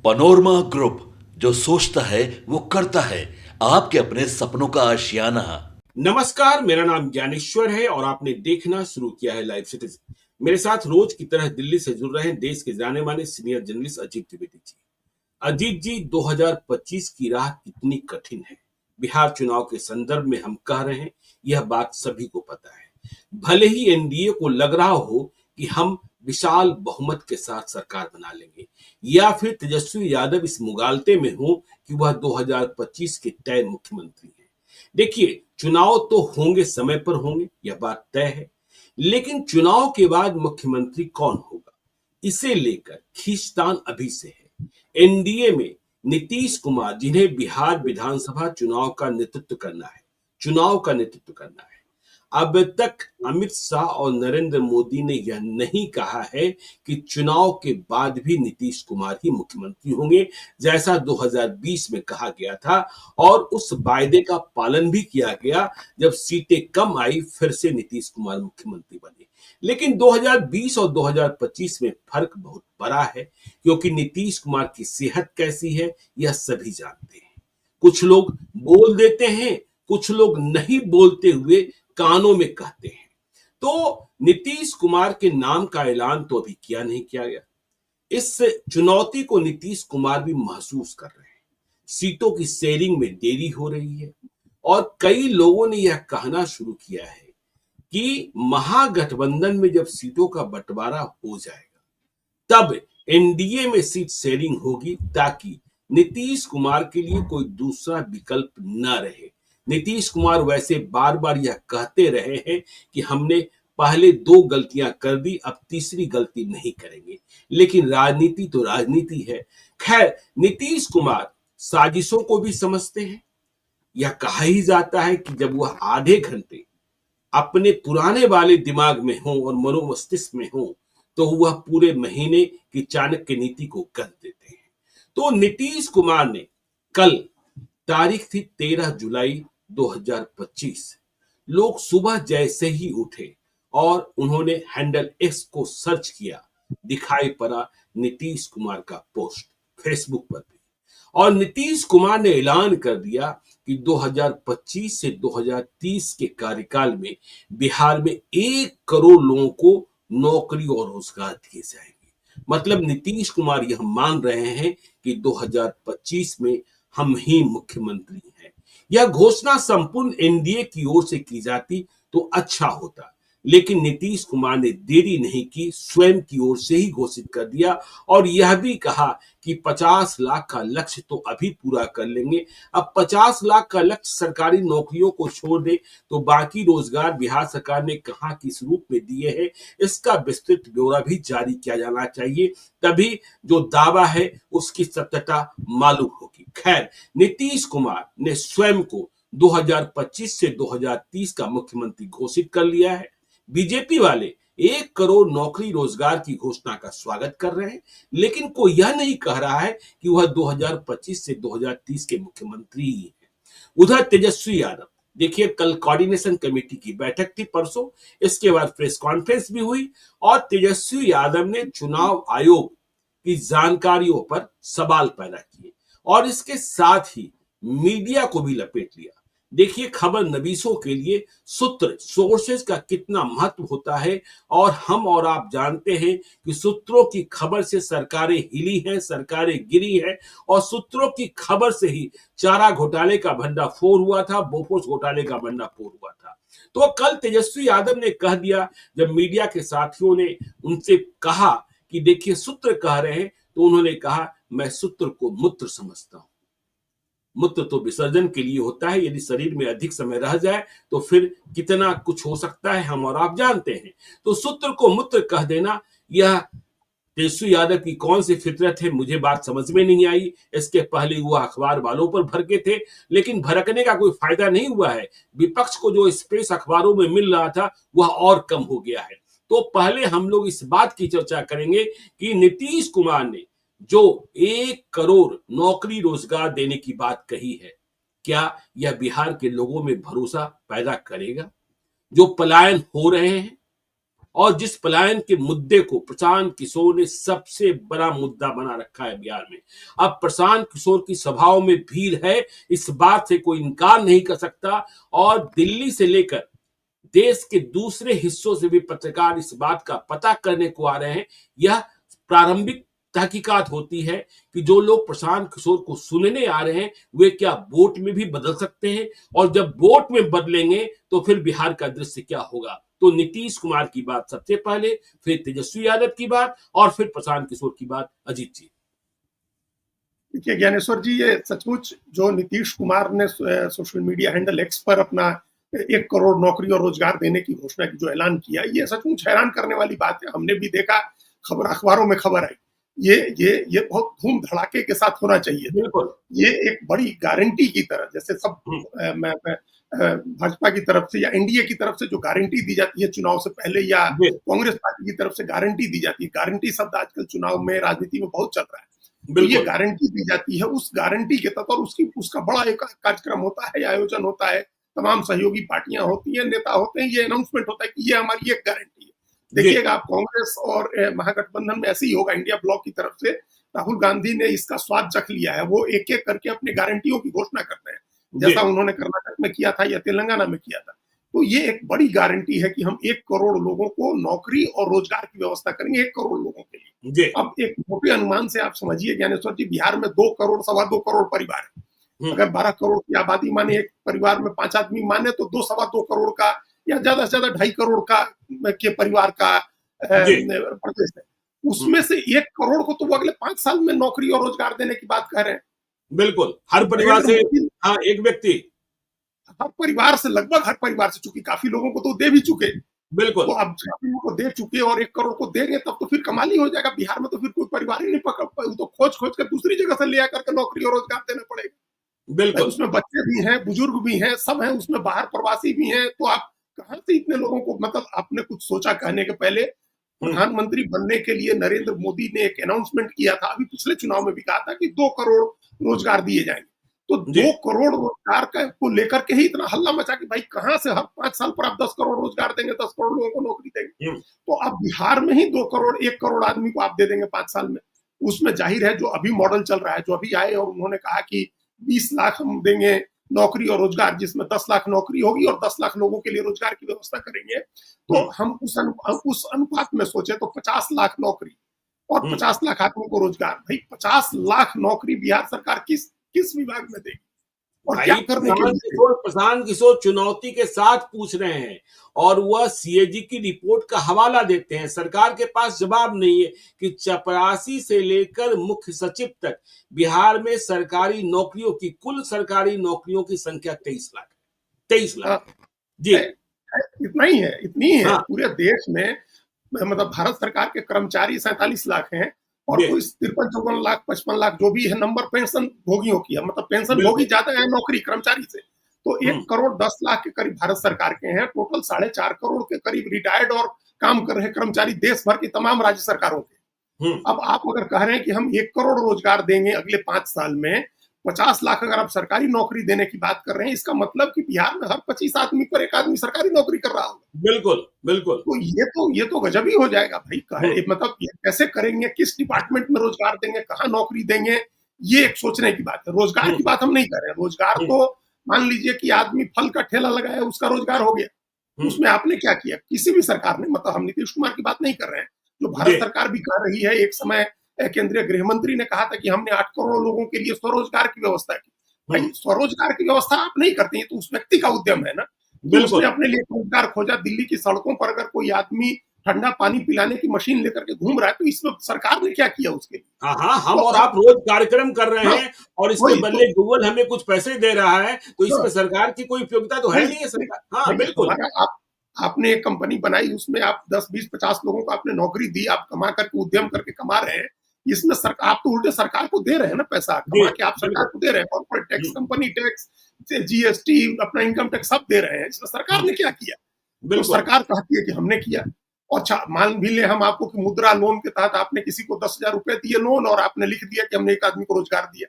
Panorama group, जो सोचता है वो करता है। आपके अपने सपनों का आशियाना। नमस्कार, मेरा नाम ज्ञानेश्वर है और आपने देखना शुरू किया है लाइव सिटीजन। मेरे साथ रोज की तरह दिल्ली से जुड़ रहे हैं देश के जाने माने सीनियर जर्नलिस्ट अजीत द्विवेदी जी। अजीत जी, 2025 की राह कितनी कठिन है। बिहार चुनाव के संदर्भ में हम कह रहे हैं, यह बात सभी को पता है। भले ही एनडीए को लग रहा हो कि हम विशाल बहुमत के साथ सरकार बना लेंगे, या फिर तेजस्वी यादव इस मुगालते में हो कि वह 2025 के तय मुख्यमंत्री हैं। देखिए, चुनाव तो होंगे, समय पर होंगे, यह बात तय है। लेकिन चुनाव के बाद मुख्यमंत्री कौन होगा, इसे लेकर खींचतान अभी से है। एनडीए में नीतीश कुमार, जिन्हें बिहार विधानसभा चुनाव का नेतृत्व करना है। अब तक अमित शाह और नरेंद्र मोदी ने यह नहीं कहा है कि चुनाव के बाद भी नीतीश कुमार ही मुख्यमंत्री होंगे, जैसा 2020 में कहा गया था, और उस वायदे का पालन भी किया गया। जब सीटें कम आई, फिर से नीतीश कुमार मुख्यमंत्री बने। लेकिन 2020 और 2025 में फर्क बहुत बड़ा है, क्योंकि नीतीश कुमार की सेहत कैसी है यह सभी जानते हैं। कुछ लोग बोल देते हैं, कुछ लोग नहीं बोलते हुए कानों में कहते हैं। तो नीतीश कुमार के नाम का ऐलान तो अभी किया नहीं किया गया। इस चुनौती को नीतीश कुमार भी महसूस कर रहे हैं। सीटों की शेयरिंग में देरी हो रही है, और कई लोगों ने यह कहना शुरू किया है कि महागठबंधन में जब सीटों का बंटवारा हो जाएगा, तब एनडीए में सीट शेयरिंग होगी, ताकि नीतीश कुमार के लिए कोई दूसरा विकल्प न रहे। नीतीश कुमार वैसे बार बार यह कहते रहे हैं कि हमने पहले दो गलतियां कर दी, अब तीसरी गलती नहीं करेंगे। लेकिन राजनीति तो राजनीति है। खैर, नीतीश कुमार साजिशों को भी समझते हैं। यह कहा ही जाता है कि जब वह आधे घंटे अपने पुराने वाले दिमाग में हो और मनोमस्तिष्क में हो, तो वह पूरे महीने की चाणक्य नीति को कर देते हैं। तो नीतीश कुमार ने कल, तारीख थी 13 जुलाई 2025, लोग सुबह जैसे ही उठे और उन्होंने हैंडल एक्स को सर्च किया, दिखाई पड़ा नीतीश कुमार का पोस्ट फेसबुक पर भी। और नीतीश कुमार ने ऐलान कर दिया कि 2025 से 2030 के कार्यकाल में बिहार में 1 करोड़ लोगों को नौकरी और रोजगार दिए जाएंगे। मतलब नीतीश कुमार यह मान रहे हैं कि 2025 में हम ही मुख्यमंत्री हैं। यह घोषणा संपूर्ण एनडीए की ओर से की जाती तो अच्छा होता, लेकिन नीतीश कुमार ने देरी नहीं की, स्वयं की ओर से ही घोषित कर दिया, और यह भी कहा कि 50 लाख का लक्ष्य तो अभी पूरा कर लेंगे। अब 50 लाख का लक्ष्य सरकारी नौकरियों को छोड़ दे, तो बाकी रोजगार बिहार सरकार ने कहां किस रूप में दिए हैं, इसका विस्तृत ब्यौरा भी जारी किया जाना चाहिए। तभी जो दावा है उसकी सत्यता मालूम होगी। खैर, नीतीश कुमार ने स्वयं को 2025 से 2030 का मुख्यमंत्री घोषित कर लिया है। बीजेपी वाले 1 करोड़ नौकरी रोजगार की घोषणा का स्वागत कर रहे हैं, लेकिन कोई यह नहीं कह रहा है कि वह 2025 से 2030 के मुख्यमंत्री ही है। उधर तेजस्वी यादव, देखिए, कल कोऑर्डिनेशन कमेटी की बैठक थी परसों, इसके बाद प्रेस कॉन्फ्रेंस भी हुई, और तेजस्वी यादव ने चुनाव आयोग की जानकारियों पर सवाल पैदा किए, और इसके साथ ही मीडिया को भी लपेट लिया। देखिए, खबर नवीसों के लिए सूत्र, सोर्सेज का कितना महत्व होता है, और हम और आप जानते हैं कि सूत्रों की खबर से सरकारें हिली हैं, सरकारें गिरी हैं, और सूत्रों की खबर से ही चारा घोटाले का भंडाफोड़ हुआ था, बोफोर्स घोटाले का भंडाफोड़ हुआ था। तो कल तेजस्वी यादव ने कह दिया, जब मीडिया के साथियों ने उनसे कहा कि देखिए सूत्र कह रहे हैं, तो उन्होंने कहा, मैं सूत्र को मूत्र समझता हूं। मूत्र तो विसर्जन के लिए होता है, यदि शरीर में अधिक समय रह जाए तो फिर कितना कुछ हो सकता है, हम और आप जानते हैं। तो सूत्र को मूत्र कह देना, यह तेजस्वी यादव की कौन सी फितरत है, मुझे बात समझ में नहीं आई। इसके पहले वह अखबार वालों पर भड़के थे, लेकिन भड़कने का कोई फायदा नहीं हुआ है। विपक्ष को जो स्पेस अखबारों में मिल रहा था वह और कम हो गया है। तो पहले हम लोग इस बात की चर्चा करेंगे कि नीतीश कुमार ने जो 1 करोड़ नौकरी रोजगार देने की बात कही है, क्या यह बिहार के लोगों में भरोसा पैदा करेगा? जो पलायन हो रहे हैं, और जिस पलायन के मुद्दे को प्रशांत किशोर ने सबसे बड़ा मुद्दा बना रखा है बिहार में। अब प्रशांत किशोर की सभाओं में भीड़ है, इस बात से कोई इनकार नहीं कर सकता। और दिल्ली से लेकर देश के दूसरे हिस्सों से भी पत्रकार इस बात का पता करने को आ रहे हैं। यह प्रारंभिक तहकीकात होती है कि जो लोग प्रशांत किशोर को सुनने आ रहे हैं वे क्या वोट में भी बदल सकते हैं, और जब वोट में बदलेंगे तो फिर बिहार का दृश्य क्या होगा। तो नीतीश कुमार की बात सबसे पहले, फिर तेजस्वी यादव की बात, और फिर प्रशांत किशोर की बात। अजीत जी। देखिए ज्ञानेश्वर जी, ये सचमुच जो नीतीश कुमार ने सोशल मीडिया हैंडल एक्स पर अपना 1 करोड़ नौकरी और रोजगार देने की घोषणा की जो ऐलान किया, ये सचमुच हैरान करने वाली बात है। हमने भी देखा, खबर अखबारों में खबर आई, ये बहुत धूम धड़ाके के साथ होना चाहिए। बिल्कुल। ये एक बड़ी गारंटी की तरह, जैसे सब भाजपा की तरफ से या एनडीए की तरफ से जो गारंटी दी जाती है चुनाव से पहले, या कांग्रेस पार्टी की तरफ से गारंटी दी जाती है। गारंटी शब्द आजकल चुनाव में, राजनीति में बहुत चल रहा है। तो ये गारंटी दी जाती है, उस गारंटी के तहत, और उसका बड़ा एक कार्यक्रम होता है, आयोजन होता है, तमाम सहयोगी पार्टियां होती हैं, नेता होते हैं, ये अनाउंसमेंट होता है कि ये हमारी एक गारंटी है। देखिएगा आप, कांग्रेस और महागठबंधन में ऐसे ही होगा। इंडिया ब्लॉक की तरफ से राहुल गांधी ने इसका स्वाद चख लिया है। वो एक एक करके अपनी गारंटियों की घोषणा करते हैं, जैसा उन्होंने कर्नाटक में किया था या तेलंगाना में किया था। तो ये एक बड़ी गारंटी है कि हम 1 करोड़ लोगों को नौकरी और रोजगार की व्यवस्था करेंगे, 1 करोड़ लोगों के लिए। अब एक मोटे अनुमान से आप समझिए ज्ञानेश्वर जी, बिहार में 2 करोड़, 2.25 करोड़ परिवार है। अगर 12 करोड़ की आबादी माने, एक परिवार में 5 आदमी माने, तो 2-2.25 करोड़ का, या ज्यादा से ज्यादा 2.5 करोड़ का के परिवार का प्रदेश है। उसमें से 1 करोड़ को तो वो अगले 5 साल में नौकरी और रोजगार देने की बात कह रहे हैं। बिल्कुल, हर परिवार से, हाँ, एक व्यक्ति, हर परिवार से, लगभग हर परिवार से, चूंकि काफी लोगों को तो दे भी चुके। बिल्कुल। तो अब काफी लोगों को दे चुके और 1 करोड़ को देंगे, तब तो फिर कमाल ही हो जाएगा। बिहार में तो फिर कोई परिवार ही नहीं पकड़ पाए, तो खोज खोज कर दूसरी जगह से ले आकर के नौकरी और रोजगार देना पड़ेगा। बिल्कुल। उसमें बच्चे भी हैं, बुजुर्ग भी हैं, सब हैं उसमें, बाहर प्रवासी भी हैं। तो आप कहां से इतने लोगों को, मतलब आपने कुछ सोचा कहने के पहले? प्रधानमंत्री बनने के लिए नरेंद्र मोदी ने एक अनाउंसमेंट किया था, अभी पिछले चुनाव में भी कहा था कि 2 करोड़ रोजगार दिए जाएंगे। तो 2 करोड़ रोजगार को लेकर के ही इतना हल्ला मचा कि भाई कहां से हर 5 साल पर आप 10 करोड़ रोजगार देंगे, 10 करोड़ लोगों को नौकरी देंगे। तो अब बिहार में ही 2 करोड़, 1 करोड़ आदमी को आप दे देंगे 5 साल में। उसमें जाहिर है जो अभी मॉडल चल रहा है, जो अभी आए और उन्होंने कहा कि 20 लाख हम देंगे नौकरी और रोजगार, जिसमें 10 लाख नौकरी होगी और 10 लाख लोगों के लिए रोजगार की व्यवस्था करेंगे। तो हम उस अनुपात में सोचे तो 50 लाख नौकरी और 50 लाख आदमी को रोजगार। भाई 50 लाख नौकरी बिहार सरकार किस विभाग में देगी और क्या करने के लिए? प्रशांत किशोर चुनौती के साथ पूछ रहे हैं, और वह सीएजी की रिपोर्ट का हवाला देते हैं। सरकार के पास जवाब नहीं है कि चपरासी से लेकर मुख्य सचिव तक बिहार में सरकारी नौकरियों की, कुल सरकारी नौकरियों की संख्या 23 लाख, 23 लाख। जी, इतना ही है, इतनी ही है। हाँ। पूरे देश में, मतलब भारत सरकार के कर्मचारी 47 लाख हैं, और कोई 53-54 लाख, 55 लाख जो भी है नंबर पेंशन भोगियों की है। मतलब पेंशन भोगी ज्यादा है नौकरी कर्मचारी से। तो 1 करोड़ 10 लाख के करीब भारत सरकार के हैं। टोटल 4.5 करोड़ के करीब रिटायर्ड और काम कर रहे कर्मचारी देश भर की तमाम राज्य सरकारों के। अब आप अगर कह रहे हैं कि हम 1 करोड़ रोजगार देंगे अगले 5 साल में, 50 लाख अगर आप सरकारी नौकरी देने की बात कर रहे हैं, इसका मतलब कि बिहार में हर 25 आदमी पर 1 आदमी सरकारी नौकरी कर रहा होगा। बिल्कुल, बिल्कुल। तो ये तो गजब ही हो जाएगा भाई। मतलब ये कैसे करेंगे, किस डिपार्टमेंट में रोजगार देंगे, कहाँ नौकरी देंगे, ये एक सोचने की बात है। रोजगार की बात हम नहीं कर रहे हैं। रोजगार तो मान लीजिए कि आदमी फल का ठेला लगाया, उसका रोजगार हो गया। उसमें आपने क्या किया? किसी भी सरकार ने, मतलब हम नीतीश कुमार की बात नहीं कर रहे हैं, जो भारत सरकार भी कर रही है। एक समय केंद्रीय गृह मंत्री ने कहा था कि हमने 8 करोड़ लोगों के लिए स्वरोजगार की व्यवस्था की। भाई स्वरोजगार की व्यवस्था आप नहीं करते हैं, तो उस व्यक्ति का उद्यम है ना। तो उसने अपने लिए रोजगार खोजा। दिल्ली की सड़कों पर अगर कोई आदमी ठंडा पानी पिलाने की मशीन लेकर के घूम रहा है, तो इसमें सरकार ने क्या किया उसके लिए? हाँ, हम और आप रोज कार्यक्रम कर रहे हैं, और इसके बदले गूगल हमें कुछ पैसे दे रहा है, तो इसमें सरकार की कोई उपयोगिता तो है नहीं है सरकार। हाँ, बिल्कुल। आपने एक कंपनी बनाई, उसमें आप 10, 20, 50 लोगों को आपने नौकरी दी, आप कमा करके, उद्यम करके कमा रहे हैं। इसमें सरकार, आप तो उल्टे सरकार को दे रहे हैं ना पैसा, कमा के आप सरकार को दे रहे हैं। Corporate tax, company tax, GST, अपना इनकम टैक्स सब दे रहे हैं। इसमें सरकार ने क्या किया? तो सरकार कहती है कि हमने किया। और अच्छा, मान भी ले हम आपको कि मुद्रा लोन के तहत आपने किसी को 10,000 रुपए दिए लोन, और आपने लिख दिया कि हमने 1 आदमी को रोजगार दिया।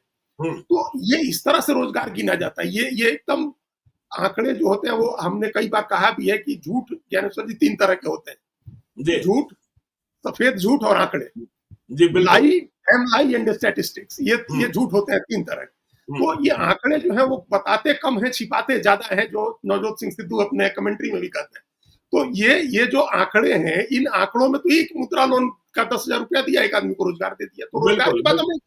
तो ये इस तरह से रोजगार गिना जाता है। ये एकदम आंकड़े जो होते हैं, वो हमने कई बार कहा भी है कि झूठ ज्ञानेश्वर जी 3 तरह के होते हैं। जी झूठ, सफेद झूठ और आंकड़े। जी बिल्कुल। लाई, एम लाई एंड स्टैटिस्टिक्स, ये झूठ होते हैं 3 तरह के। तो ये आंकड़े जो है वो बताते कम है, छिपाते ज्यादा है, जो नवजोत सिंह सिद्धू अपने कमेंट्री में भी कहते हैं। तो ये जो आंकड़े हैं, इन आंकड़ों में तो एक मुद्रा लोन का 10,000 रुपया दिया, एक आदमी को रोजगार दे दिया, तो रोजगार की बात हमें।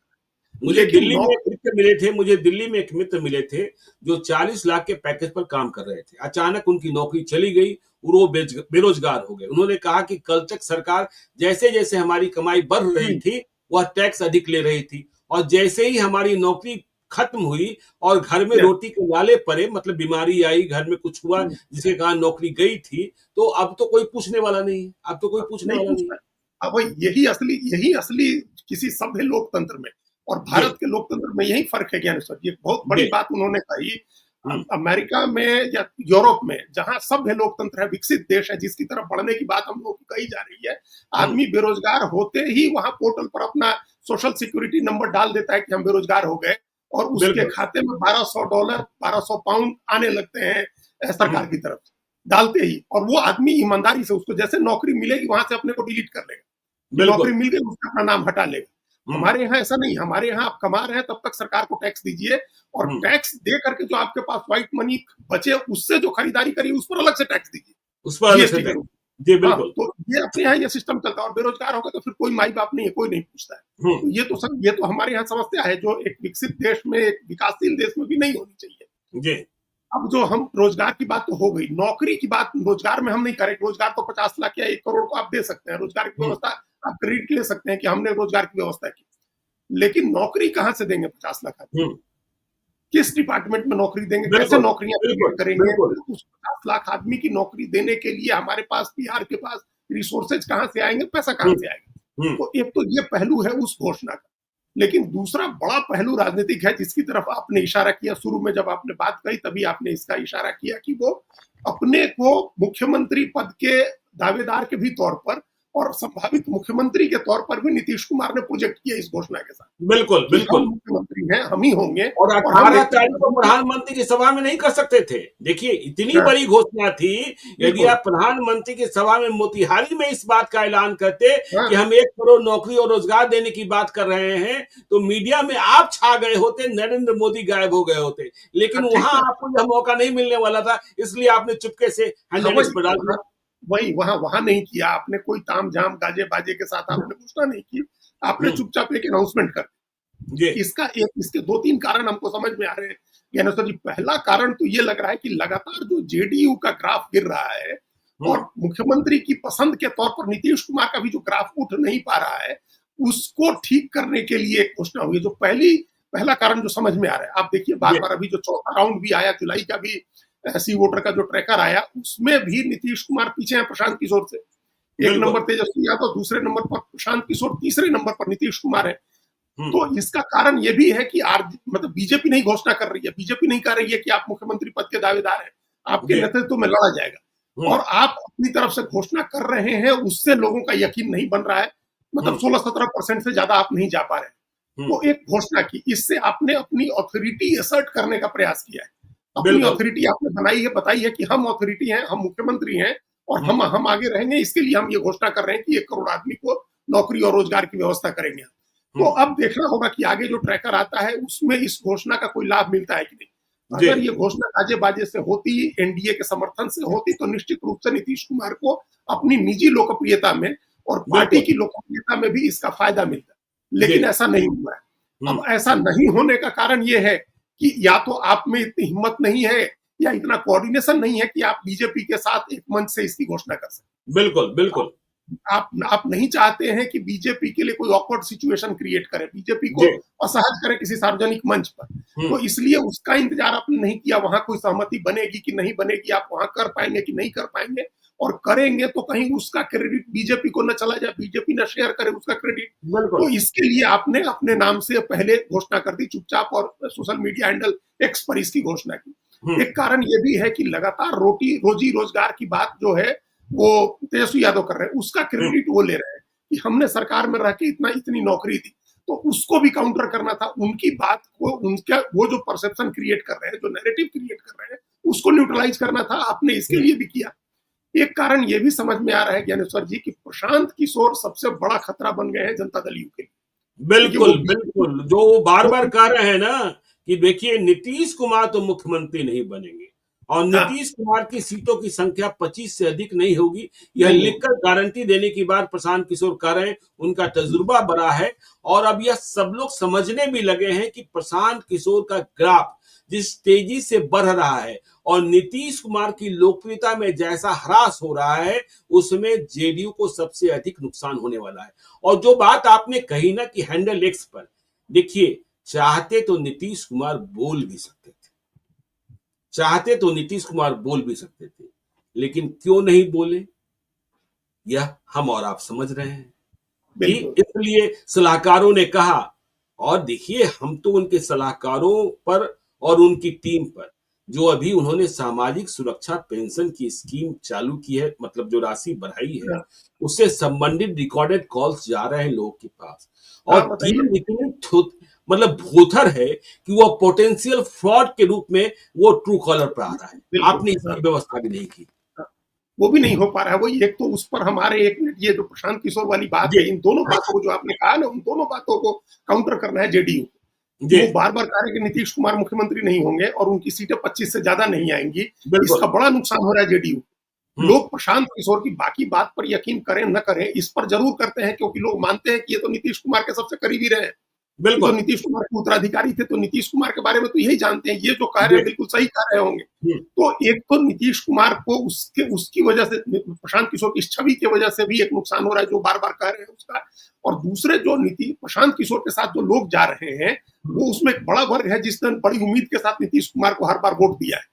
मुझे दिल्ली में एक मित्र मिले थे, जो 40 लाख के पैकेज पर काम कर रहे थे। अचानक उनकी नौकरी चली गई और वो बेरोजगार हो गए। उन्होंने कहा कि कल तक सरकार जैसे जैसे हमारी कमाई बढ़ रही थी, वह टैक्स अधिक ले रही थी, और जैसे ही हमारी नौकरी खत्म हुई और घर में रोटी के लाले पड़े, मतलब बीमारी आई, घर में कुछ हुआ जिसके कारण नौकरी गई थी, तो अब तो कोई पूछने वाला नहीं है। अब तो कोई पूछने वाला नहीं है। अब यही असली किसी सभ्य लोकतंत्र में और भारत के लोकतंत्र में यही फर्क है ज्ञानेश्वर जी। एक बहुत बड़ी बात उन्होंने कही। अमेरिका में या यूरोप में, जहां सभ्य लोकतंत्र है, विकसित देश है, जिसकी तरफ बढ़ने की बात हम लोग की कही जा रही है, आदमी बेरोजगार होते ही वहां पोर्टल पर अपना सोशल सिक्योरिटी नंबर डाल देता है कि हम बेरोजगार हो गए, और उसके खाते में $1200, £1200 आने लगते हैं सरकार की तरफ से डालते ही। और वो आदमी ईमानदारी से, उसको जैसे नौकरी मिलेगी वहां से अपने को डिलीट कर लेगा, नौकरी मिल गई उसका अपना नाम हटा लेगा। हमारे यहाँ ऐसा नहीं। हमारे यहाँ आप कमा रहे हैं तब तक सरकार को टैक्स दीजिए, और टैक्स दे करके जो आपके पास व्हाइट मनी बचे, उससे जो खरीदारी करिए उस पर अलग से टैक्स दीजिए, उस पर अलग से टैक्स। जी बिल्कुल। तो ये अपने यहाँ ये सिस्टम चलता है। और बेरोजगार होगा तो फिर कोई माई बाप नहीं है, कोई नहीं पूछता है। तो ये तो हमारे यहाँ समस्या है, जो एक विकसित देश में, एक विकासशील देश में भी नहीं होनी चाहिए। जी। अब जो हम रोजगार की बात तो हो गई, नौकरी की बात रोजगार में हम नहीं करें। रोजगार तो 50 लाख या 1 करोड़ को आप दे सकते हैं, रोजगार की व्यवस्था आप क्रेडिट ले सकते हैं कि हमने रोजगार की व्यवस्था की, लेकिन नौकरी कहां से देंगे 50 लाख आदमी? किस डिपार्टमेंट में नौकरी देंगे? कैसे नौकरियां क्रिएट करेंगे? उस 50 लाख आदमी की नौकरी देने के लिए हमारे पास, बिहार के पास रिसोर्सेज कहां से आएंगे, पैसा कहां से आएगा? तो एक तो ये पहलू है उस घोषणा का। लेकिन दूसरा बड़ा पहलू राजनीतिक है, जिसकी तरफ आपने इशारा किया शुरू में, जब आपने बात कही तभी आपने इसका इशारा किया कि वो अपने को मुख्यमंत्री पद के दावेदार के भी तौर पर और संभावित मुख्यमंत्री के तौर पर भी नीतीश कुमार ने प्रोजेक्ट किया इस घोषणा के साथ। बिल्कुल बिल्कुल। हम मुख्यमंत्री हैं, हम ही होंगे, और 18 तारीख को प्रधानमंत्री की सभा में नहीं कर सकते थे। देखिए इतनी बड़ी घोषणा थी, यदि आप प्रधानमंत्री की सभा में मोतिहारी में इस बात का ऐलान करते कि हम 1 करोड़ नौकरी और रोजगार देने की बात कर रहे हैं, तो मीडिया में आप छा गए होते, नरेंद्र मोदी गायब हो गए होते। लेकिन वहां आपको यह मौका नहीं मिलने वाला था, इसलिए आपने चुपके से हैंडल पर डाल दिया। वही वहां नहीं किया आपने, कोई ताम झाम गाजे बाजे के साथ आपने घोषणा नहीं की, आपने चुपचाप एक अनाउंसमेंट कर दिया। इसके 2-3 कारण हमको समझ में आ रहे हैं ज्ञानेश्वर जी। पहला कारण तो ये लग रहा है कि लगातार जो जेडीयू का ग्राफ गिर रहा है, और मुख्यमंत्री की पसंद के तौर पर नीतीश कुमार का भी जो ग्राफ उठ नहीं पा रहा है, उसको ठीक करने के लिए एक घोषणा हुई। जो पहला कारण जो समझ में आ रहा है, आप देखिए बार-बार अभी जो चौथा राउंड भी आया, जुलाई का भी सी वोटर का जो ट्रैकर आया, उसमें भी नीतीश कुमार पीछे हैं प्रशांत किशोर से। 1 नंबर तेजस्वी यादव, दूसरे नंबर पर प्रशांत किशोर, तीसरे नंबर पर नीतीश कुमार है। तो इसका कारण ये भी है कि मतलब बीजेपी नहीं घोषणा कर रही है, बीजेपी नहीं कह रही है कि आप मुख्यमंत्री पद के दावेदार हैं, आपके नेतृत्व में लड़ा जाएगा, और आप अपनी तरफ से घोषणा कर रहे हैं, उससे लोगों का यकीन नहीं बन रहा है। मतलब 16-17% से ज्यादा आप नहीं जा पा रहे। तो एक घोषणा की, इससे आपने अपनी ऑथोरिटी असर्ट करने का प्रयास किया है। अपनी ऑथोरिटी आपने बनाई है, बताई है कि हम ऑथोरिटी हैं, हम मुख्यमंत्री हैं, और हम आगे रहेंगे। इसके लिए हम ये घोषणा कर रहे हैं कि 1 करोड़ आदमी को नौकरी और रोजगार की व्यवस्था करेंगे। तो अब देखना होगा कि आगे जो ट्रैकर आता है उसमें इस घोषणा का कोई लाभ मिलता है कि नहीं। अगर ये घोषणा गाजे बाजे से होती, एनडीए के समर्थन से होती, तो निश्चित रूप से नीतीश कुमार को अपनी निजी लोकप्रियता में और पार्टी की लोकप्रियता में भी इसका फायदा मिलता है। लेकिन ऐसा नहीं हुआ है। अब ऐसा नहीं होने का कारण ये है कि या तो आप में इतनी हिम्मत नहीं है, या इतना कोऑर्डिनेशन नहीं है कि आप बीजेपी के साथ एक मंच से इसकी घोषणा कर सकें। बिल्कुल बिल्कुल। आप नहीं चाहते हैं कि बीजेपी के लिए कोई ऑकवर्ड सिचुएशन क्रिएट करे, बीजेपी को असहज करे किसी सार्वजनिक मंच पर। तो इसलिए उसका इंतजार आपने नहीं किया, वहां कोई सहमति बनेगी कि नहीं बनेगी, आप वहां कर पाएंगे कि नहीं कर पाएंगे, और करेंगे तो कहीं उसका क्रेडिट बीजेपी को न चला जाए, बीजेपी न शेयर करे उसका क्रेडिट। तो इसके लिए आपने अपने नाम से पहले घोषणा कर दी चुपचाप, और सोशल मीडिया हैंडल एक्स पर इसकी घोषणा की। एक कारण ये भी है कि लगातार रोजी रोजगार की बात जो है वो तेजस्वी यादव कर रहे हैं, उसका क्रेडिट वो ले रहे हैं कि हमने सरकार में रह के इतनी नौकरी दी। तो उसको भी काउंटर करना था, उनकी बात को, उनका वो जो परसेप्शन क्रिएट कर रहे हैं, जो नैरेटिव क्रिएट कर रहे हैं, उसको न्यूट्रलाइज करना था। आपने इसके लिए भी किया। एक कारण ये भी समझ में आ रहा है ज्ञानेश्वर जी कि प्रशांत किशोर सबसे बड़ा खतरा बन गए हैं जनता दल यू के लिए। देखिए बिल्कुल वो बिल्कुल, जो वो बार वो बार कह रहे हैं ना कि देखिए नीतीश कुमार तो मुख्यमंत्री नहीं बनेंगे और हाँ, नीतीश कुमार की सीटों की संख्या 25 से अधिक नहीं होगी, यह नहीं होगी। लिखकर गारंटी देने की बात प्रशांत किशोर कर रहे हैं। उनका तजुर्बा बड़ा है और अब यह सब लोग समझने भी लगे हैं कि प्रशांत किशोर का ग्राफ जिस तेजी से बढ़ रहा है और नीतीश कुमार की लोकप्रियता में जैसा ह्रास हो रहा है, उसमें जेडीयू को सबसे अधिक नुकसान होने वाला है। और जो बात आपने कही ना कि हैंडल एक्स पर, देखिए चाहते तो नीतीश कुमार बोल भी सकते थे, चाहते तो नीतीश कुमार बोल भी सकते थे, लेकिन क्यों नहीं बोले, यह हम और आप समझ रहे हैं कि बिल्कुल। इसलिए सलाहकारों ने कहा। और देखिए हम तो उनके सलाहकारों पर और उनकी टीम पर जो अभी उन्होंने सामाजिक सुरक्षा पेंशन की स्कीम चालू की है, मतलब जो राशि बढ़ाई है, हाँ, उससे संबंधित रिकॉर्डेड कॉल्स जा रहे हैं लोगों के पास और हाँ, बताइए। टीम इतनी मतलब भोथर है कि वो पोटेंशियल फ्रॉड के रूप में वो ट्रू कॉलर पर आ रहा है। बिल्कुल, आपने हाँ, इसकी व्यवस्था भी नहीं की। हाँ। वो भी नहीं हो पा रहा है। वही एक तो उस पर हमारे एक मिनट ये जो प्रशांत किशोर वाली बात जी है, इन दोनों बातों को जो आपने कहा ना, उन दोनों बातों को काउंटर करना है जेडीयू कि जी वो बार-बार कह रहे हैं कि नीतीश कुमार मुख्यमंत्री नहीं होंगे और उनकी सीटें 25 से ज्यादा नहीं आएंगी। इसका बिल्कुल। बड़ा नुकसान हो रहा है जेडीयू। हम्म। लोग प्रशांत किशोर की बाकी बात पर यकीन करें न करें, इस पर जरूर करते हैं क्योंकि लोग मानते हैं कि ये तो नीतीश कुमार के सबसे करीबी रहे हैं। ये तो बिल्कुल। नीतीश कुमार के उत्तराधिकारी थे, तो नीतीश कुमार के बारे में तो यही जानते हैं। ये जो कह रहे जी। हैं बिल्कुल सही कह रहे होंगे। हम्म। तो एक तो नीतीश कुमार को उसके उसकी वजह से, प्रशांत किशोर की छवि की वजह से भी एक नुकसान हो रहा है जो बार बार कह रहे हैं उसका। और दूसरे जो नीति प्रशांत किशोर के साथ जो लोग जा रहे हैं, वो उसमें एक बड़ा वर्ग है जिसने बड़ी उम्मीद के साथ नीतीश कुमार को हर बार वोट दिया है।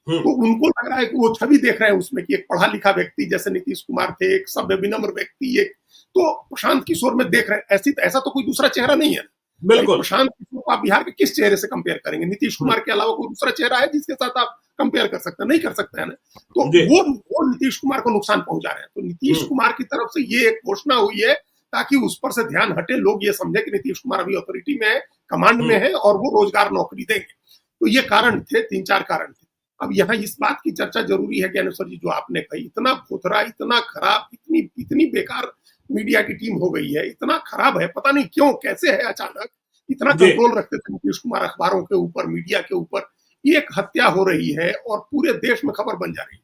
हम्म। तो उनको लग रहा है कि वो छवि देख रहे हैं उसमें कि एक पढ़ा लिखा व्यक्ति जैसे नीतीश कुमार थे, एक सभ्य विनम्र व्यक्ति, एक तो प्रशांत किशोर में देख रहे हैं। ऐसा तो कोई दूसरा चेहरा नहीं है। भाई बिल्कुल। प्रशांत किशोर को आप बिहार के किस चेहरे से कंपेयर करेंगे? नीतीश हम्म। कुमार के अलावा कोई दूसरा चेहरा है जिसके साथ आप कंपेयर कर सकते हैं? नहीं कर सकते हैं ना। तो जी। वो नीतीश कुमार को नुकसान पहुंचा रहे हैं। तो नीतीश हम्म। कुमार की तरफ से ये एक घोषणा हुई है ताकि उस पर से ध्यान हटे, लोग ये समझे कि नीतीश कुमार अभी अथॉरिटी में है, कमांड में हम्म। है और वो रोजगार नौकरी देंगे। तो ये कारण थे, 3-4 कारण थे। अब यहाँ इस बात की चर्चा जरूरी है ज्ञानेश्वर जी, जो आपने कही, इतना खोथरा, इतना खराब, इतनी इतनी बेकार मीडिया की टीम हो गई है, इतना खराब है, पता नहीं क्यों, कैसे है अचानक इतना जी कंट्रोल रखते थे नीतीश कुमार अखबारों के ऊपर, मीडिया के ऊपर। एक हत्या हो रही है और पूरे देश में खबर बन जा रही है।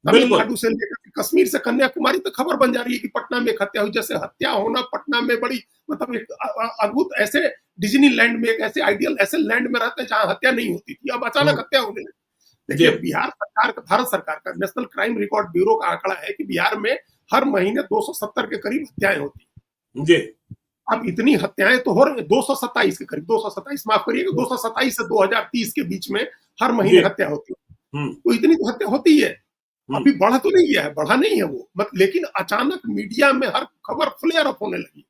बिल्कुल। तमिलनाडु से लेकर के कश्मीर से कन्याकुमारी तक खबर बन जा रही है कि पटना में एक हत्या हुई। जैसे हत्या होना पटना में बड़ी, मतलब एक अद्भुत, ऐसे डिज्नीलैंड में, एक ऐसे आइडियल ऐसे लैंड में रहते हैं जहां हत्या नहीं होती थी, अब अचानक हम्म। हत्या होने लगी। जी देखिए बिहार सरकार का, भारत सरकार का नेशनल क्राइम रिकॉर्ड ब्यूरो का आंकड़ा है कि बिहार में हर महीने 270 के करीब हत्याएं होती हैं। जी। अब इतनी हत्याएं तो हो रही है, 227 के करीब, 227 माफ करिएगा, 227 से 2030 के बीच में हर महीने जी। हत्या होती है। हम्म। तो इतनी तो हत्या होती है। हम्म। अभी बढ़ा तो नहीं गया है, बढ़ा नहीं है वो मत, लेकिन अचानक मीडिया में हर खबर फ्लेयर अप होने लगी,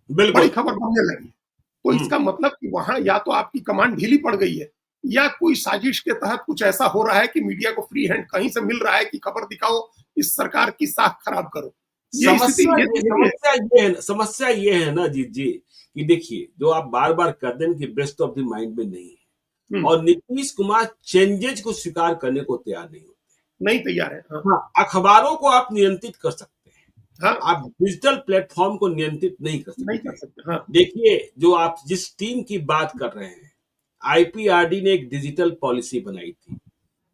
बड़ी बिल्कुल। खबर बनने लगी। तो हम्म। इसका मतलब कि वहां या तो आपकी कमांड ढीली पड़ गई है, या कोई साजिश के तहत कुछ ऐसा हो रहा है कि मीडिया को फ्री हैंड कहीं से मिल रहा है कि खबर दिखाओ, इस सरकार की साख खराब करो। ये स्थिति ये दिख रही है। समस्या ये है ना जीत जी कि देखिए जो आप बार बार कर दें कि बेस्ट ऑफ द माइंड में नहीं है हम्म, और नीतीश कुमार चेंजेज को स्वीकार करने को तैयार नहीं होते। नहीं तैयार है। हाँ, हाँ, अखबारों को आप नियंत्रित कर सकते हैं, हाँ, आप डिजिटल प्लेटफॉर्म को नियंत्रित नहीं कर नहीं सकते कर हैं। सकते। हाँ, देखिए जो आप जिस टीम की बात कर रहे हैं, आईपीआरडी ने एक डिजिटल पॉलिसी बनाई थी,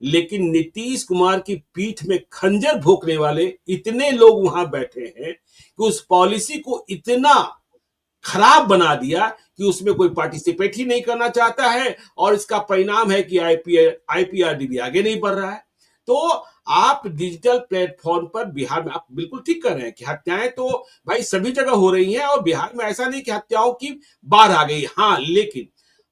लेकिन नीतीश कुमार की पीठ में खंजर भोंकने वाले इतने लोग वहां बैठे हैं कि उस पॉलिसी को इतना खराब बना दिया कि उसमें कोई पार्टिसिपेट ही नहीं करना चाहता है और इसका परिणाम है कि आईपीआरडी भी आगे नहीं बढ़ रहा है। तो आप डिजिटल प्लेटफॉर्म पर बिहार में आप बिल्कुल ठीक कर रहे हैं कि हत्याएं तो भाई सभी जगह हो रही हैं और बिहार में ऐसा नहीं कि हत्याओं की बाढ़ आ गई, हाँ, लेकिन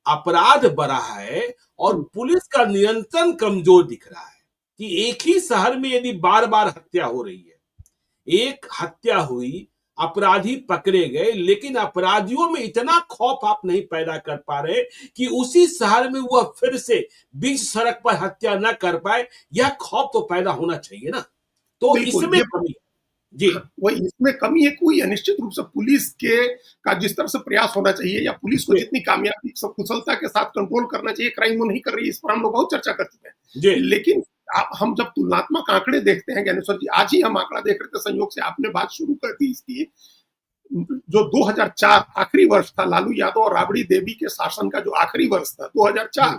अपराध बढ़ा है और पुलिस का नियंत्रण कमजोर दिख रहा है कि एक ही शहर में यदि बार बार हत्या हो रही है, एक हत्या हुई, अपराधी पकड़े गए, लेकिन अपराधियों में इतना खौफ आप नहीं पैदा कर पा रहे कि उसी शहर में वह फिर से बीच सड़क पर हत्या न कर पाए। यह खौफ तो पैदा होना चाहिए ना, तो बिल्कुल। इसमें ये कमी है। जी वही इसमें कमी है, कोई है निश्चित रूप से पुलिस के का जिस तरह से प्रयास होना चाहिए, या पुलिस को जी जितनी कामयाबी सब कुशलता के साथ कंट्रोल करना चाहिए, क्राइम वो नहीं कर रही है, इस पर हम लोग बहुत चर्चा कर चुके हैं। जी। लेकिन हम जब तुलनात्मक आंकड़े देखते हैं ज्ञानेश्वर जी, आज ही हम आंकड़ा देख रहे थे, संयोग से आपने बात शुरू कर दी इसकी। जो 2004 आखिरी वर्ष था लालू यादव और राबड़ी देवी के शासन का, जो आखिरी वर्ष था 2004,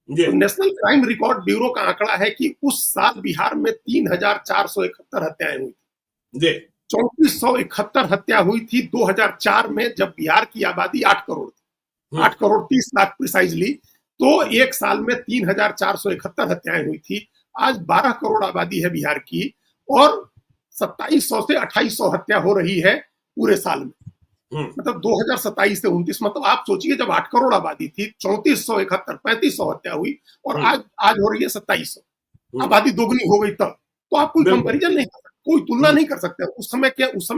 तो नेशनल क्राइम रिकॉर्ड ब्यूरो का आंकड़ा है कि उस साल बिहार में 3,471 हत्याएं हुई थी। 3471 हत्या हुई थी 2004 में, जब बिहार की आबादी 8 करोड़ थी, 8 करोड़ 30 लाख प्रिसाइजली। तो एक साल में 3,471 हत्याएं हुई थी। आज 12 करोड़ आबादी है बिहार की और 2700 से 2800 हत्या हो रही है पूरे साल में। मतलब 2027 से 29, मतलब आप सोचिए, जब 8 करोड़ आबादी थी, 3471, 3500 हत्या हुई और आज हो रही है 2700। आबादी दोगुनी हो गई तब। तो आप कोई कंपैरिजन नहीं कर सकते, कोई तुलना नहीं कर सकते। उस समय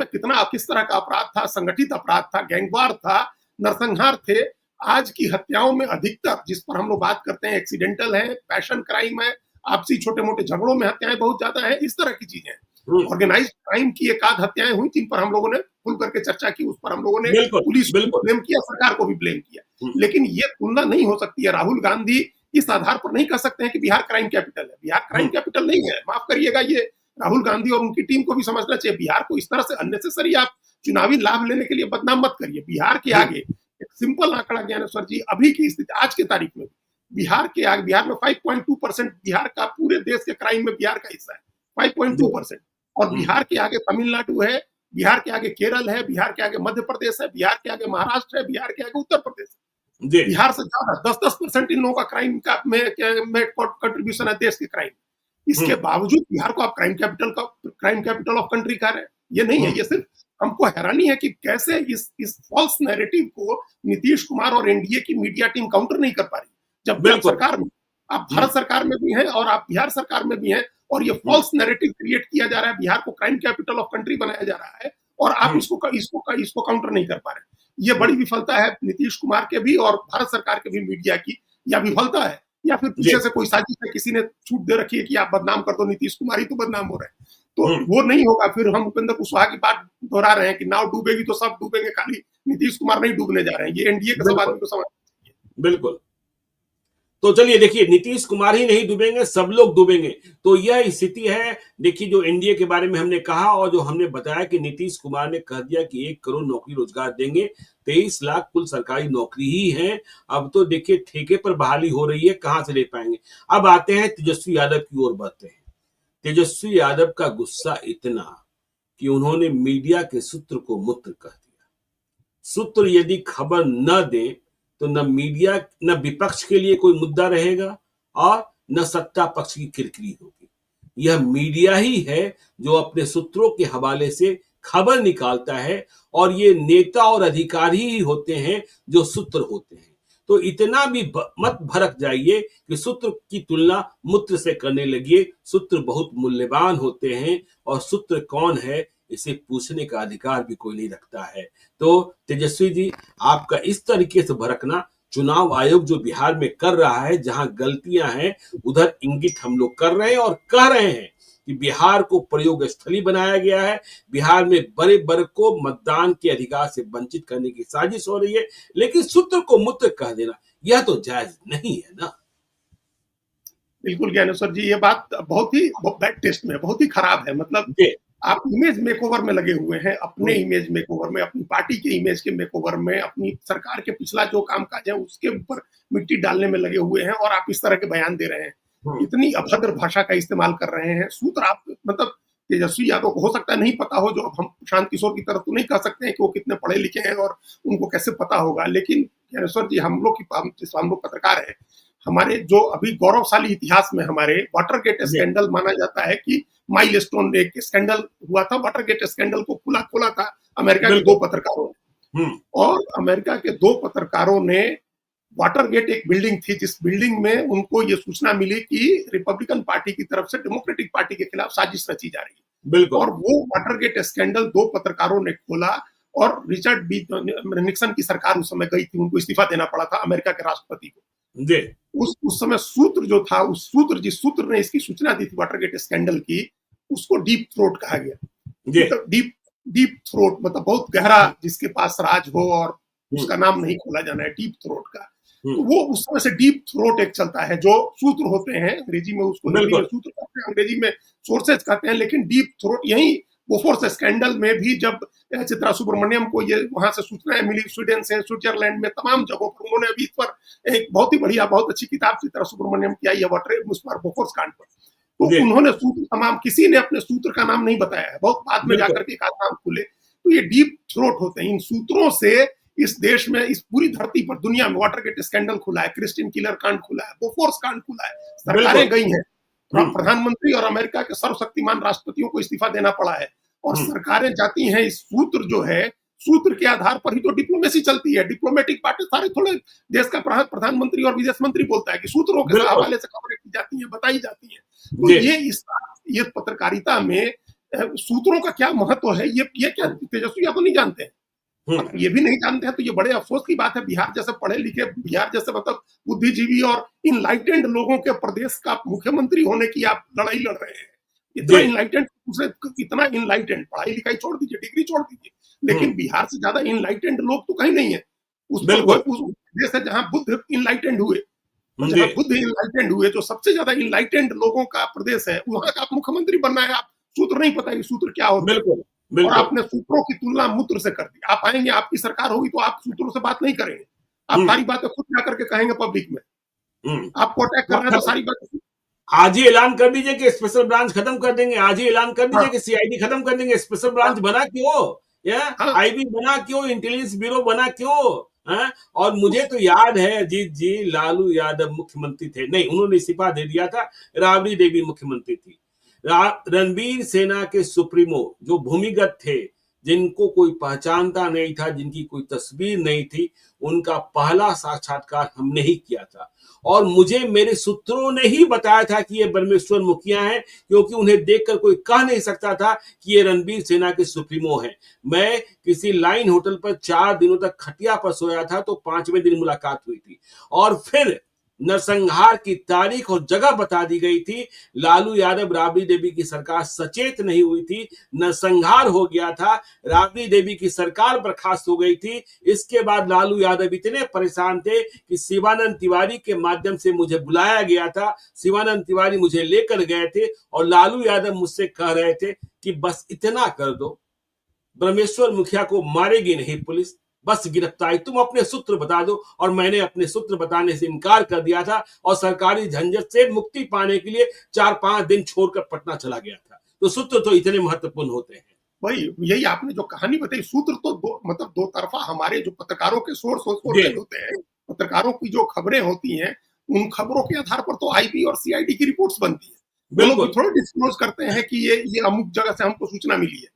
कितना, किस तरह का अपराध था, संगठित अपराध था, गैंगवार था, नरसंहार थे। आज की हत्याओं में अधिकतर, जिस पर हम लोग बात करते हैं, एक्सीडेंटल है, पैशन क्राइम है, आपसी छोटे मोटे झगड़ों में हत्याएं बहुत ज्यादा है, इस तरह की चीजें। ऑर्गेनाइज्ड क्राइम की एक आध हत्याएं हुई जिन पर हम लोगों ने खुल करके चर्चा की, उस पर हम लोगों ने पुलिस को ब्लेम किया, सरकार को भी ब्लेम किया। लेकिन ये तुलना नहीं हो सकती है। राहुल गांधी इस आधार पर नहीं कह सकते हैं कि बिहार क्राइम कैपिटल है। बिहार क्राइम कैपिटल नहीं है, माफ करिएगा। ये राहुल गांधी और उनकी टीम को भी समझना चाहिए। बिहार को इस तरह से अननेसेसरी आप चुनावी लाभ लेने के लिए बदनाम मत करिए। बिहार के आगे एक सिंपल आंकड़ा ज्ञानेश्वर जी, अभी की स्थिति, आज की तारीख में बिहार के आगे, बिहार में 5.2% बिहार का पूरे देश के क्राइम में बिहार का हिस्सा है, 5.2%। और बिहार के आगे तमिलनाडु है, बिहार के आगे केरल है, बिहार के आगे मध्य प्रदेश है, बिहार के आगे महाराष्ट्र है, बिहार के आगे उत्तर प्रदेश है। बिहार से ज्यादा 10% इन लोगों का क्राइम का में कंट्रीब्यूशन है देश के क्राइम। इसके बावजूद बिहार को आप क्राइम कैपिटल ऑफ कंट्री कह रहे हैं। ये नहीं है। ये सिर्फ हमको हैरानी है कि कैसे इस फॉल्स नैरेटिव को नीतीश कुमार और एनडीए की मीडिया टीम काउंटर नहीं कर पा रही। जब सरकार में, आप भारत सरकार में भी हैं और आप बिहार सरकार में भी हैं, और ये फॉल्स नैरेटिव क्रिएट किया जा रहा है, बिहार को क्राइम कैपिटल ऑफ कंट्री बनाया जा रहा है, और आप इसको काउंटर नहीं कर पा रहे। ये बड़ी विफलता है नीतीश कुमार के भी और भारत सरकार के भी मीडिया की। या विफलता है या फिर पीछे से कोई साजिश है, किसी ने छूट दे रखी है कि आप बदनाम कर दो, नीतीश कुमार ही तो बदनाम हो रहे हैं। तो वो नहीं होगा। फिर हम उपेंद्र कुशवाहा की बात दोहरा रहे हैं कि नाव डूबेगी तो सब डूबेंगे, खाली नीतीश कुमार नहीं डूबने जा रहे हैं। ये एनडीए के सब आदमी को समझ। बिल्कुल। तो चलिए देखिए, नीतीश कुमार ही नहीं डूबेंगे, सब लोग डूबेंगे। तो यह स्थिति है। देखिए, जो एनडीए के बारे में हमने कहा और जो हमने बताया कि नीतीश कुमार ने कह दिया कि 1 करोड़ नौकरी रोजगार देंगे, 23 लाख कुल सरकारी नौकरी ही है। अब तो देखिए ठेके पर बहाली हो रही है, कहां से ले पाएंगे। अब आते हैं तेजस्वी यादव की ओर बढ़ते हैं। तेजस्वी यादव का गुस्सा इतना कि उन्होंने मीडिया के सूत्र को मूत्र कह दिया। सूत्र यदि खबर न दे तो न मीडिया, न विपक्ष के लिए कोई मुद्दा रहेगा और न सत्ता पक्ष की किरकिरी होगी। यह मीडिया ही है जो अपने सूत्रों के हवाले से खबर निकालता है, और ये नेता और अधिकारी ही होते हैं जो सूत्र होते हैं। तो इतना भी मत भड़क जाइए कि सूत्र की तुलना मूत्र से करने लगिए। सूत्र बहुत मूल्यवान होते हैं, और सूत्र कौन है इसे पूछने का अधिकार भी कोई नहीं रखता है। तो तेजस्वी जी, आपका इस तरीके से भड़कना, चुनाव आयोग जो बिहार में कर रहा है, जहां गलतियां हैं उधर इंगित हम लोग कर रहे हैं और कह रहे हैं कि बिहार को प्रयोग स्थली बनाया गया है, बिहार में बड़े वर्ग को मतदान के अधिकार से वंचित करने की साजिश हो रही है, लेकिन सूत्र को मूत्र कह देना यह तो जायज नहीं है ना। बिल्कुल ज्ञानेश्वर जी, ये बात बहुत ही बैड टेस्ट में, बहुत ही खराब है। मतलब आप इमेज मेकओवर में लगे हुए हैं, अपने इमेज मेकओवर में, अपनी पार्टी के इमेज के मेकओवर में, अपनी सरकार के पिछला जो कामकाज है उसके ऊपर मिट्टी डालने में लगे हुए हैं, और आप इस तरह के बयान दे रहे हैं, इतनी अभद्र भाषा का इस्तेमाल कर रहे हैं। सूत्र आप, मतलब तेजस्वी यादव को हो सकता है नहीं पता हो, जो अब हम प्रशांत किशोर की तरफ तो नहीं कह सकते हैं कि वो कितने पढ़े लिखे हैं और उनको कैसे पता होगा। लेकिन ज्ञानेश्वर जी, हम लोग पत्रकार हैं, हमारे जो अभी गौरवशाली इतिहास में हमारे वाटरगेट स्कैंडल माना जाता है कि माइलस्टोन एक स्कैंडल हुआ था। वाटरगेट स्कैंडल को खोला था अमेरिका के 2 पत्रकारों ने, और अमेरिका के 2 पत्रकारों ने, वाटरगेट एक बिल्डिंग थी जिस बिल्डिंग में उनको ये सूचना मिली कि रिपब्लिकन पार्टी की तरफ से डेमोक्रेटिक पार्टी के खिलाफ साजिश रची जा रही है, और वो वाटरगेट स्कैंडल 2 पत्रकारों ने खोला, और रिचर्ड बी निक्सन की सरकार उस समय गई थी, उनको इस्तीफा देना पड़ा था अमेरिका के राष्ट्रपति को। उस समय सूत्र जो था, जिस सूत्र ने इसकी सूचना दी थी वाटरगेट स्कैंडल की, उसको डीप थ्रोट कहा गया। तो डीप थ्रोट मतलब बहुत गहरा, जिसके पास राज हो और उसका नाम नहीं खोला जाना है, डीप थ्रोट का। तो वो उस समय से डीप थ्रोट एक चलता है, जो सूत्र होते हैं अंग्रेजी में, उसको हिंदी में सूत्र कहते हैं, अंग्रेजी में सोर्सेज कहते हैं, लेकिन डीप थ्रोट यही बोफोर्स स्कैंडल में भी जब चित्रा सुब्रमण्यम को ये वहां से सूचनाएं मिली, स्वीडन से, स्विट्जरलैंड में, तमाम जगहों पर, उन्होंने अभी इस पर एक बहुत ही बढ़िया, बहुत अच्छी किताब चित्रा सुब्रमण्यम की आई है, उस पर बोफोर्स कांड पर। तो उन्होंने सूत्र तमाम, किसी ने अपने सूत्र का नाम नहीं बताया है, बहुत बाद में जाकर के एक आध नाम खुले। तो ये डीप थ्रोट होते हैं, इन सूत्रों से इस देश में, इस पूरी धरती पर, दुनिया में वाटरगेट स्कैंडल खुला है, क्रिस्टिन किलर कांड खुला है, बोफोर्स कांड खुला है, सरकारें गई हैं, प्रधानमंत्री और अमेरिका के सर्वशक्तिमान राष्ट्रपतियों को इस्तीफा देना पड़ा है, और सरकारें जाती हैं। इस सूत्र जो है, सूत्र के आधार पर ही तो डिप्लोमेसी चलती है। डिप्लोमेटिक बातें सारे थोड़े देश का प्रधानमंत्री और विदेश मंत्री बोलता है कि सूत्रों के हवाले से खबरें की जाती हैं, बताई जाती हैं। तो ये पत्रकारिता में सूत्रों का क्या महत्व है, ये क्या तेजस्वी आप नहीं जानते हैं? अगर ये भी नहीं जानते हैं तो ये बड़े अफसोस की बात है। बिहार जैसे पढ़े लिखे, बिहार जैसे मतलब बुद्धिजीवी और इनलाइटेंड लोगों के प्रदेश का मुख्यमंत्री होने की आप लड़ाई लड़ रहे हैं। इतना इनलाइटेंड, इतना इनलाइटेंड, पढ़ाई लिखाई छोड़ दीजिए, डिग्री छोड़ दीजिए, लेकिन बिहार से ज्यादा इनलाइटेंड लोग तो कहीं नहीं है। उस देश है जहां बुद्ध इनलाइटेंड हुए, जहां बुद्ध इनलाइटेंड हुए, जो सबसे ज्यादा इनलाइटेंड लोगों का प्रदेश है, वहां का आप मुख्यमंत्री बनना है, आप सूत्र नहीं पता कि सूत्र क्या होता है, और आपने सूत्रों की तुलना मूत्र से कर दी। आप आएंगे, आपकी सरकार होगी तो आप सूत्रों से बात नहीं करेंगे, आप सारी बातें खुद जा करके कहेंगे पब्लिक में। आपको अटैक कर रहे हैं तो सारी बातें आज ही ऐलान कर दीजिए कि स्पेशल ब्रांच खत्म कर देंगे, आज ही ऐलान कर दीजिए कि सीआईडी खत्म कर देंगे। स्पेशल ब्रांच बना क्यों, आईबी बना क्यों, इंटेलिजेंस ब्यूरो बना क्यों? और मुझे तो याद है अजीत जी, लालू यादव मुख्यमंत्री थे, नहीं उन्होंने इस्तीफा दे दिया था, राबड़ी देवी मुख्यमंत्री थी। रणबीर सेना के सुप्रीमो जो भूमिगत थे, जिनको कोई पहचानता नहीं था, जिनकी कोई तस्वीर नहीं थी, उनका पहला साक्षात्कार हमने ही किया था, और मुझे मेरे सूत्रों ने ही बताया था कि ये ब्रह्मेश्वर मुखिया हैं, क्योंकि उन्हें देखकर कोई कह नहीं सकता था कि ये रणबीर सेना के सुप्रीमो हैं। मैं किसी लाइन होटल पर 4 दिनों तक खटिया पर सोया था, तो 5वें दिन मुलाकात हुई थी, और फिर नरसंहार की तारीख और जगह बता दी गई थी। लालू यादव, राबड़ी देवी की सरकार सचेत नहीं हुई थी, नरसंहार हो गया था, राबड़ी देवी की सरकार बर्खास्त हो गई थी। इसके बाद लालू यादव इतने परेशान थे कि शिवानंद तिवारी के माध्यम से मुझे बुलाया गया था, शिवानंद तिवारी मुझे लेकर गए थे, और लालू यादव मुझसे कह रहे थे कि बस इतना कर दो, ब्रह्मेश्वर मुखिया को मारेगी नहीं पुलिस, बस गिरफ्तारी, तुम अपने सूत्र बता दो। और मैंने अपने सूत्र बताने से इनकार कर दिया था, और सरकारी झंझट से मुक्ति पाने के लिए 4-5 दिन छोड़कर पटना चला गया था। तो सूत्र तो इतने महत्वपूर्ण होते हैं। भाई यही आपने जो कहानी बताई, सूत्र तो मतलब दो तरफा, हमारे जो पत्रकारों के सोर्स होते हैं, पत्रकारों की जो खबरें होती हैं, उन खबरों के आधार पर तो आईबी और सीआईडी की रिपोर्ट्स बनती है। लोग थोड़ा डिस्क्लोज करते हैं कि ये अमुक जगह से हमको सूचना मिली है।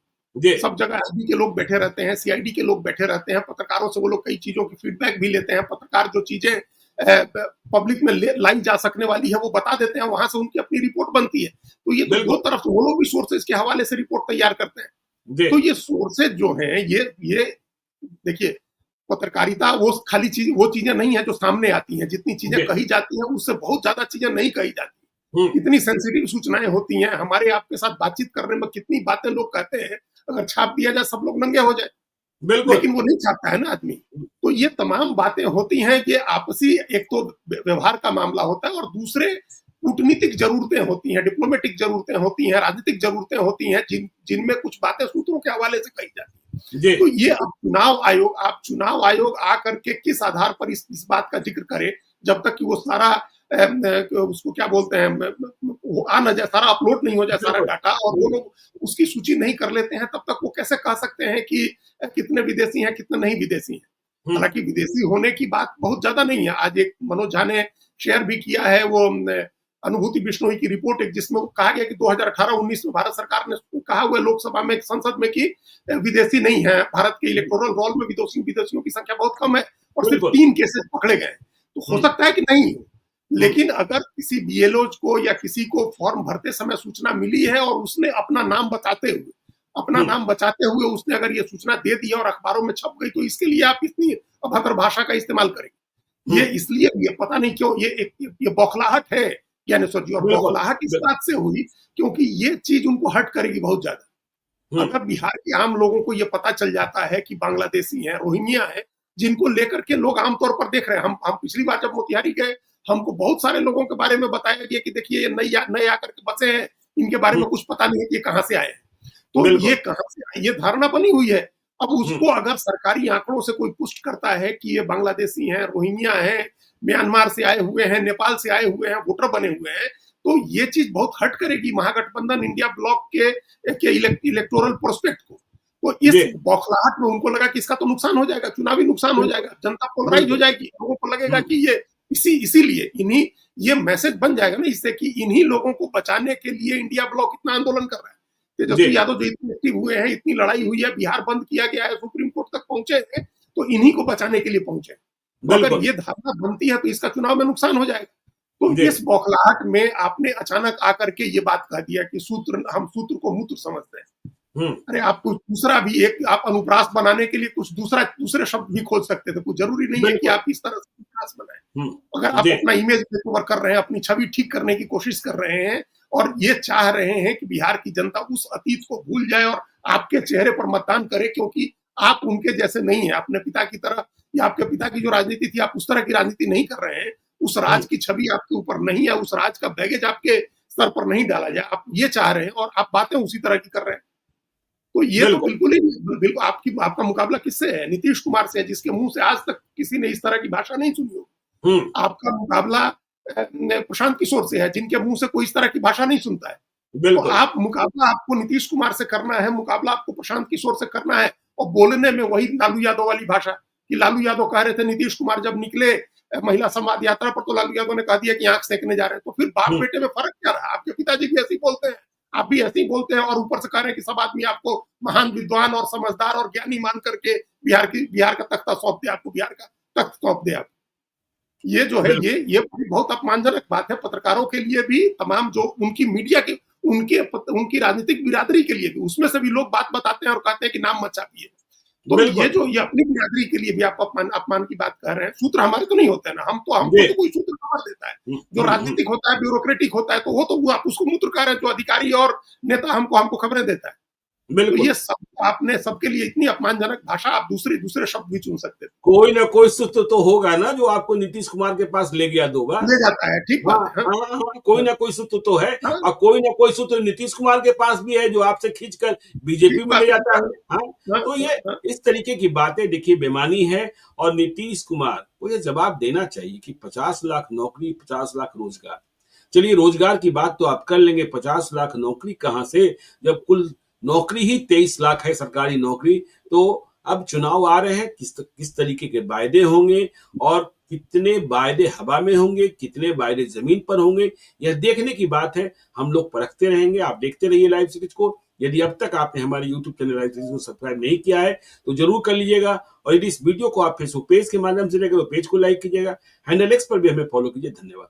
सब जगह आईबी के लोग बैठे रहते हैं, सीआईडी के लोग बैठे रहते हैं, पत्रकारों से वो लोग कई चीजों की फीडबैक भी लेते हैं। पत्रकार जो चीजें पब्लिक में लाई जा सकने वाली है वो बता देते हैं, वहां से उनकी अपनी रिपोर्ट बनती है। तो ये दो तरफ से वो लोग भी सोर्सेज के हवाले से रिपोर्ट तैयार करते हैं। तो ये सोर्सेज जो हैं, ये देखिए, पत्रकारिता वो खाली चीज, वो चीजें नहीं है जो सामने आती हैं। जितनी चीजें कही जाती हैं उससे बहुत ज्यादा चीजें नहीं कही जाती। कितनी सेंसिटिव सूचनाएं होती हैं। हमारे आपके साथ बातचीत करने में कितनी बातें लोग कहते हैं, अगर छाप दिया जाए सब लोग नंगे हो जाए, लेकिन वो नहीं चाहता है ना आदमी। तो ये तमाम बातें होती हैं कि आपसी, एक तो व्यवहार का मामला होता है, और दूसरे कूटनीतिक जरूरतें होती हैं, डिप्लोमेटिक जरूरतें होती हैं, राजनीतिक जरूरतें होती हैं, जिनमें कुछ बातें सूत्रों के हवाले से कही जाती है। तो ये आप चुनाव आयोग आकर के किस आधार पर इस बात का जिक्र करे, जब तक कि वो सारा उसको क्या बोलते हैं, वो आ न जाए, सारा अपलोड नहीं हो जाए सारा डाटा, और वो लोग उसकी सूची नहीं कर लेते हैं, तब तक वो कैसे कह सकते हैं कि कितने विदेशी हैं, कितने नहीं विदेशी हैं। हालांकि विदेशी होने की बात बहुत ज्यादा नहीं है। आज एक मनोज झा ने शेयर भी किया है वो अनुभूति बिश्नोई की रिपोर्ट, एक जिसमें कहा गया कि 2018-19 में भारत सरकार ने कहा हुआ लोकसभा में, संसद में, कि विदेशी नहीं है, भारत के इलेक्टोरल रोल में विदेशियों की संख्या बहुत कम है, और सिर्फ 3 केसेस पकड़े गए। तो हो सकता है कि नहीं, लेकिन अगर किसी बीएलओ को या किसी को फॉर्म भरते समय सूचना मिली है, और उसने अपना नाम बचाते हुए उसने अगर ये सूचना दे दी और अखबारों में छप गई, तो इसके लिए आप इतनी अभद्र भाषा का इस्तेमाल करेंगे। ये इसलिए, ये पता नहीं क्यों, ये बौखलाहट है ज्ञानेश्वर जी, और बौखलाहट इस बात से हुई क्योंकि ये चीज उनको हर्ट करेगी बहुत ज्यादा। अगर बिहार के आम लोगों को ये पता चल जाता है कि बांग्लादेशी हैं, रोहिंग्या हैं, जिनको लेकर के लोग आमतौर पर देख रहे हैं। हम पिछली बार जब मोतिहारी गए, हमको बहुत सारे लोगों के बारे में बताया गया कि देखिए ये नए आकर के बसे हैं, इनके बारे में कुछ पता नहीं है कि ये कहाँ से आए हैं। तो ये कहाँ से आए, ये धारणा बनी हुई है। अब उसको अगर सरकारी आंकड़ों से कोई पुष्ट करता है कि ये बांग्लादेशी हैं, रोहिंग्या हैं, म्यांमार से आए हुए हैं, नेपाल से आए हुए हैं, वोटर बने हुए हैं, तो ये चीज बहुत हर्ट करेगी महागठबंधन इंडिया ब्लॉक के इलेक्टोरल प्रोस्पेक्ट को। तो इस बौखलाहट में उनको लगा कि इसका तो नुकसान हो जाएगा, चुनावी नुकसान हो जाएगा, जनता पोलराइज हो जाएगी, लोगों को लगेगा कि ये इसीलिए इन्हीं ये मैसेज बन जाएगा ना इससे कि इन्हीं लोगों को बचाने के लिए इंडिया ब्लॉक इतना आंदोलन कर रहा है। तेजस्वी यादव जो इतने एक्टिव हुए हैं, इतनी लड़ाई हुई है, बिहार बंद किया गया है, सुप्रीम कोर्ट तक पहुंचे हैं, तो इन्हीं को बचाने के लिए पहुंचे। अगर ये धारणा बनती है तो इसका चुनाव में नुकसान हो जाएगा। तो इस बौखलाहट में आपने अचानक आकर के ये बात कह दिया कि हम सूत्र को मूत्र समझते हैं। अरे आप कुछ दूसरा भी आप अनुप्रास बनाने के लिए कुछ दूसरे शब्द भी खोज सकते थे। कुछ जरूरी नहीं है कि आप इस तरह से अनुप्रास बनाएं। अगर आप अपना इमेज मेकओवर कर रहे हैं, अपनी छवि ठीक करने की कोशिश कर रहे हैं और ये चाह रहे हैं कि बिहार की जनता उस अतीत को भूल जाए और आपके चेहरे पर मतदान करे क्योंकि आप उनके जैसे नहीं है, अपने पिता की तरह या आपके पिता की जो राजनीति थी आप उस तरह की राजनीति नहीं कर रहे हैं, उस राज की छवि आपके ऊपर नहीं है, उस राज का बैगेज आपके सर पर नहीं डाला जाए, आप ये चाह रहे हैं और आप बातें उसी तरह की कर रहे हैं। तो ये तो बिल्कुल आपका मुकाबला किससे है? नीतीश कुमार से है, जिसके मुंह से आज तक किसी ने इस तरह की भाषा नहीं सुनी हो। आपका मुकाबला प्रशांत किशोर से है, जिनके मुंह से कोई इस तरह की भाषा नहीं सुनता है। तो मुकाबला आपको नीतीश कुमार से करना है, मुकाबला आपको प्रशांत किशोर से करना है और बोलने में वही लालू यादव वाली भाषा कि लालू यादव कह रहे थे नीतीश कुमार जब निकले महिला संवाद यात्रा पर तो लालू यादव ने कह दिया कि आंख सेकने जा रहे हैं। तो फिर बाप बेटे में फर्क क्या रहा? आपके पिताजी भी ऐसे ही बोलते हैं, आप भी ऐसे ही बोलते हैं और ऊपर से कह रहे हैं कि सब आदमी आपको महान विद्वान और समझदार और ज्ञानी मान करके बिहार का तख्ता सौंप दे, आपको बिहार का तख्त सौंप दे। आप ये जो है ये बहुत अपमानजनक बात है पत्रकारों के लिए भी, तमाम जो उनकी मीडिया के उनकी राजनीतिक बिरादरी के लिए भी, उसमें से भी लोग बात बताते हैं और कहते हैं कि नाम मत छापिए। तो ये अपनी बिरादरी के लिए भी आप अपमान की बात कर रहे हैं। सूत्र हमारे तो नहीं होते ना, हमको तो कोई सूत्र खबर देता है। जो राजनीतिक होता है, ब्यूरोक्रेटिक होता है, तो वो तो आप उसको मूत्र कह रहे हैं, जो अधिकारी और नेता हमको खबरें देता है। तो ये सब आपने सबके लिए इतनी अपमानजनक भाषा, आप दूसरे शब्द भी चुन सकते थे। कोई ना कोई सूत्र तो होगा ना जो आपको नीतीश कुमार के पास ले गया दो बार, ले जाता है। ठीक बात है। कोई ना कोई सूत्र तो है और कोई ना कोई सूत्र नीतीश कुमार के पास भी है जो आपसे खींचकर बीजेपी में ले जाता है। तो ये इस तरीके की बातें देखिए बेमानी है और नीतीश कुमार को ये जवाब देना चाहिए कि 50 लाख नौकरी, 50 लाख रोजगार। चलिए रोजगार की बात तो आप कर लेंगे, 50 लाख नौकरी कहां से, जब कुल नौकरी ही 23 लाख है सरकारी नौकरी। तो अब चुनाव आ रहे हैं, किस तरीके के वायदे होंगे और कितने वायदे हवा में होंगे, कितने वायदे जमीन पर होंगे, यह देखने की बात है। हम लोग परखते रहेंगे। आप देखते रहिए लाइव सीरीज को। यदि अब तक आपने हमारे यूट्यूब चैनल लाइव सीरीज को सब्सक्राइब नहीं किया है तो जरूर कर लीजिएगा और यदि इस वीडियो को आप फेसबुक पेज के माध्यम से देखें तो पेज को लाइक कीजिएगा। हैंडल एक्स पर भी हमें फॉलो कीजिए। धन्यवाद।